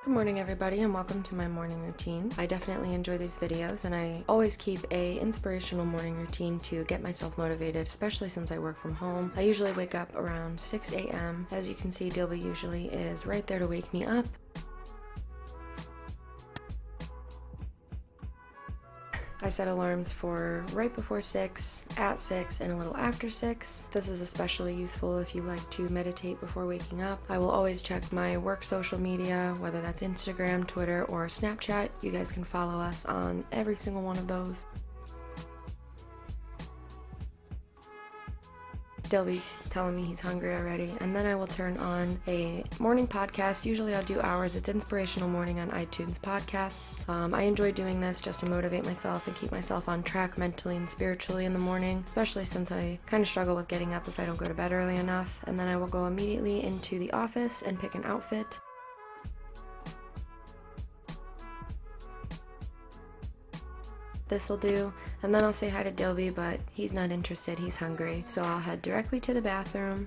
Good morning everybody and welcome to my morning routine. I definitely enjoy these videos and I always keep a inspirational morning routine to get myself motivated, especially since I work from home. I usually wake up around 6 a.m. As you can see, Dilby usually is right there to wake me up. I set alarms for right before 6, at 6, and a little after 6. This is especially useful if you like to meditate before waking up. I will always check my work social media, whether that's Instagram, Twitter, or Snapchat. You guys can follow us on every single one of those. Dilby's telling me he's hungry already, and then I will turn on a morning podcast. Usually I'll do hours. It's Inspirational Morning on iTunes Podcasts. I enjoy doing this just to motivate myself and keep myself on track mentally and spiritually in the morning, especially since I kind of struggle with getting up if I don't go to bed early enough. And then I will go immediately into the office and pick an outfit. This'll do, and then I'll say hi to Dilby, but he's not interested, he's hungry, so I'll head directly to the bathroom.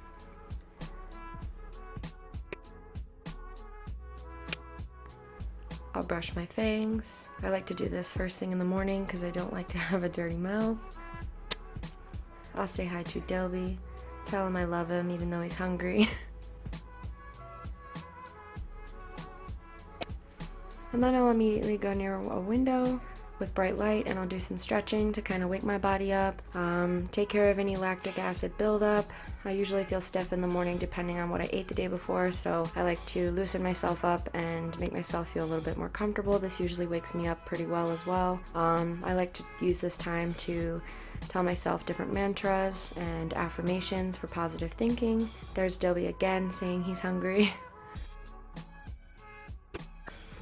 I'll brush my fangs. I like to do this first thing in the morning because I don't like to have a dirty mouth. I'll say hi to Dilby, tell him I love him even though he's hungry. And then I'll immediately go near a window with bright light and I'll do some stretching to kind of wake my body up, take care of any lactic acid buildup. I usually feel stiff in the morning depending on what I ate the day before, so I like to loosen myself up and make myself feel a little bit more comfortable. This usually wakes me up pretty well as well. I like to use this time to tell myself different mantras and affirmations for positive thinking. There's Dilby again saying he's hungry.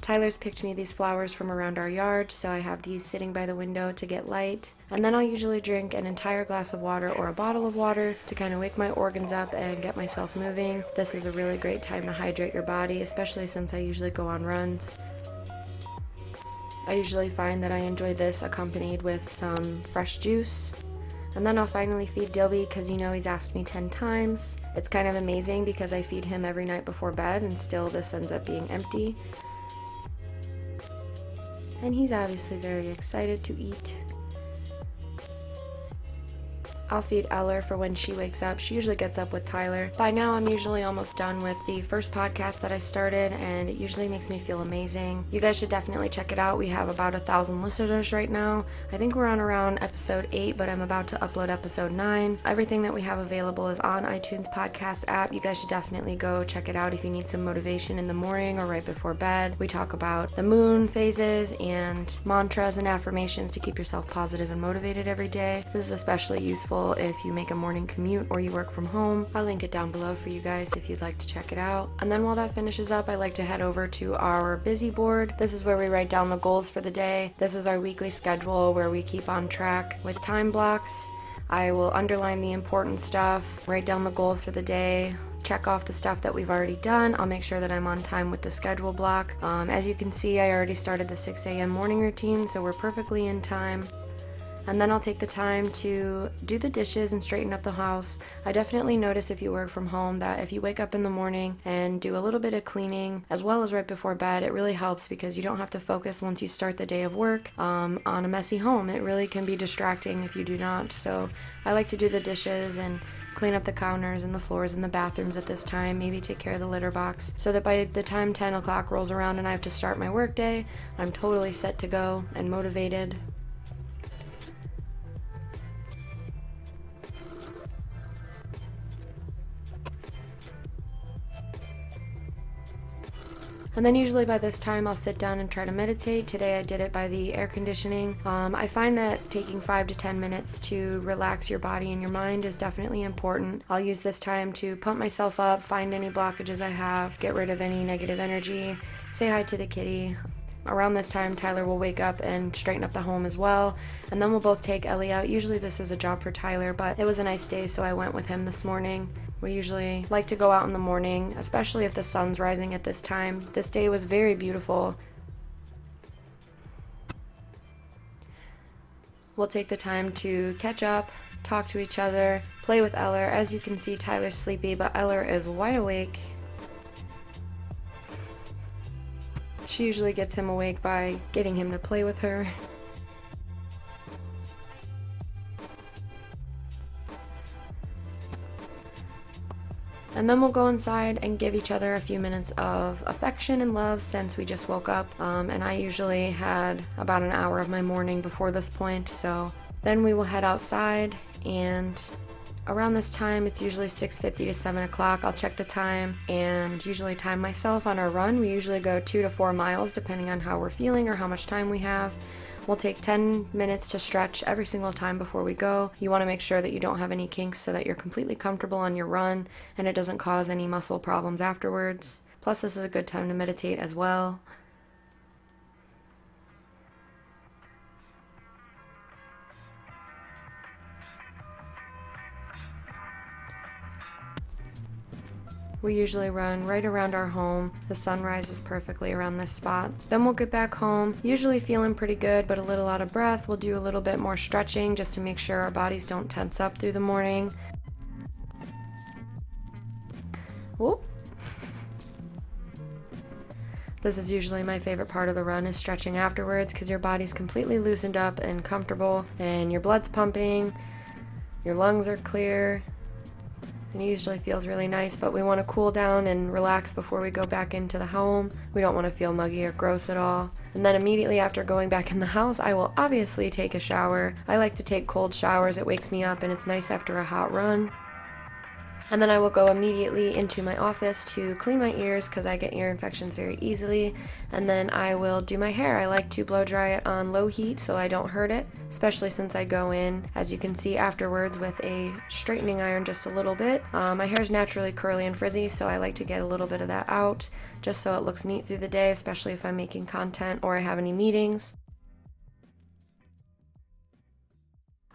Tyler's picked me these flowers from around our yard, so I have these sitting by the window to get light. And then I'll usually drink an entire glass of water or a bottle of water to kind of wake my organs up and get myself moving. This is a really great time to hydrate your body, especially since I usually go on runs. I usually find that I enjoy this accompanied with some fresh juice. And then I'll finally feed Dilby because you know he's asked me 10 times. It's kind of amazing because I feed him every night before bed and still this ends up being empty. And he's obviously very excited to eat. I'll feed Eller for when she wakes up. She usually gets up with Tyler. By now, I'm usually almost done with the first podcast that I started, and it usually makes me feel amazing. You guys should definitely check it out. We have about 1,000 listeners right now. I think we're on around episode 8, but I'm about to upload episode 9. Everything that we have available is on iTunes podcast app. You guys should definitely go check it out if you need some motivation in the morning or right before bed. We talk about the moon phases and mantras and affirmations to keep yourself positive and motivated every day. This is especially useful if you make a morning commute or you work from home. I'll link it down below for you guys if you'd like to check it out. And then while that finishes up, I like to head over to our busy board. This is where we write down the goals for the day. This is our weekly schedule where we keep on track with time blocks. I will underline the important stuff, write down the goals for the day, check off the stuff that we've already done. I'll make sure that I'm on time with the schedule block. As you can see, I already started the 6 a.m. morning routine, so we're perfectly in time. And then I'll take the time to do the dishes and straighten up the house. I definitely notice if you work from home that if you wake up in the morning and do a little bit of cleaning as well as right before bed, it really helps because you don't have to focus once you start the day of work on a messy home. It really can be distracting if you do not. So I like to do the dishes and clean up the counters and the floors in the bathrooms at this time, maybe take care of the litter box, so that by the time 10 o'clock rolls around and I have to start my work day, I'm totally set to go and motivated. And then usually by this time I'll sit down and try to meditate. Today I did it by the air conditioning. I find that taking 5 to 10 minutes to relax your body and your mind is definitely important. I'll use this time to pump myself up, find any blockages I have, get rid of any negative energy, say hi to the kitty. Around this time, Tyler will wake up and straighten up the home as well, and then we'll both take Ellie out. Usually this is a job for Tyler, but it was a nice day, so I went with him this morning. We usually like to go out in the morning, especially if the sun's rising at this time. This day was very beautiful. We'll take the time to catch up, talk to each other, play with Eller. As you can see, Tyler's sleepy, but Eller is wide awake. She usually gets him awake by getting him to play with her. And then we'll go inside and give each other a few minutes of affection and love since we just woke up. And I usually had about an hour of my morning before this point, so then we will head outside, and around this time, it's usually 6:50 to 7 o'clock. I'll check the time and usually time myself on our run. We usually go 2 to 4 miles depending on how we're feeling or how much time we have. We'll take 10 minutes to stretch every single time before we go. You want to make sure that you don't have any kinks so that you're completely comfortable on your run and it doesn't cause any muscle problems afterwards. Plus, this is a good time to meditate as well. We usually run right around our home. The sun rises perfectly around this spot. Then we'll get back home, usually feeling pretty good but a little out of breath. We'll do a little bit more stretching just to make sure our bodies don't tense up through the morning. Whoop. This is usually my favorite part of the run, is stretching afterwards, because your body's completely loosened up and comfortable and your blood's pumping, your lungs are clear. It usually feels really nice, but we want to cool down and relax before we go back into the home. We don't want to feel muggy or gross at all. And then immediately after going back in the house, I will obviously take a shower. I like to take cold showers. It wakes me up and it's nice after a hot run. And then I will go immediately into my office to clean my ears because I get ear infections very easily. And then I will do my hair. I like to blow dry it on low heat so I don't hurt it, especially since I go in, as you can see afterwards, with a straightening iron just a little bit. My hair is naturally curly and frizzy, so I like to get a little bit of that out just so it looks neat through the day, especially if I'm making content or I have any meetings.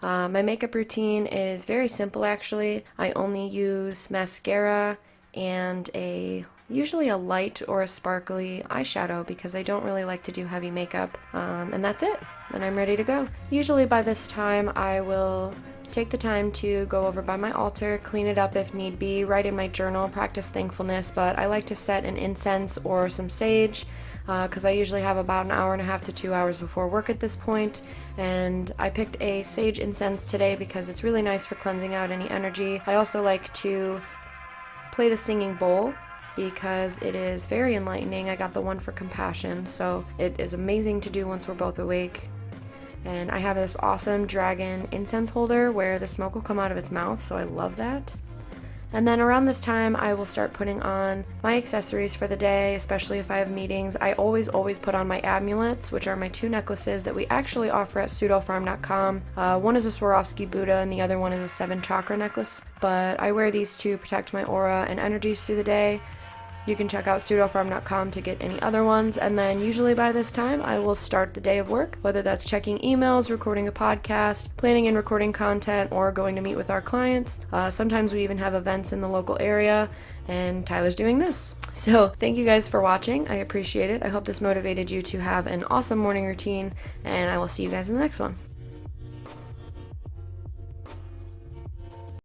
My makeup routine is very simple actually. I only use mascara and usually a light or a sparkly eyeshadow because I don't really like to do heavy makeup. And that's it. Then I'm ready to go. Usually by this time I will take the time to go over by my altar, clean it up if need be, write in my journal, practice thankfulness, but I like to set an incense or some sage because I usually have about an hour and a half to 2 hours before work at this point, and I picked a sage incense today because it's really nice for cleansing out any energy. I also like to play the singing bowl because it is very enlightening. I got the one for compassion, so it is amazing to do once we're both awake. And I have this awesome dragon incense holder where the smoke will come out of its mouth, so I love that. And then around this time, I will start putting on my accessories for the day, especially if I have meetings. I always put on my amulets, which are my 2 necklaces that we actually offer at pseudofarm.com. One is a Swarovski Buddha and the other one is a 7 chakra necklace. But I wear these to protect my aura and energies through the day. You can check out pseudofarm.com to get any other ones, and then usually by this time I will start the day of work, whether that's checking emails, recording a podcast, planning and recording content, or going to meet with our clients. Sometimes we even have events in the local area, and Tyler's doing this. So thank you guys for watching. I appreciate it. I hope this motivated you to have an awesome morning routine, and I will see you guys in the next one.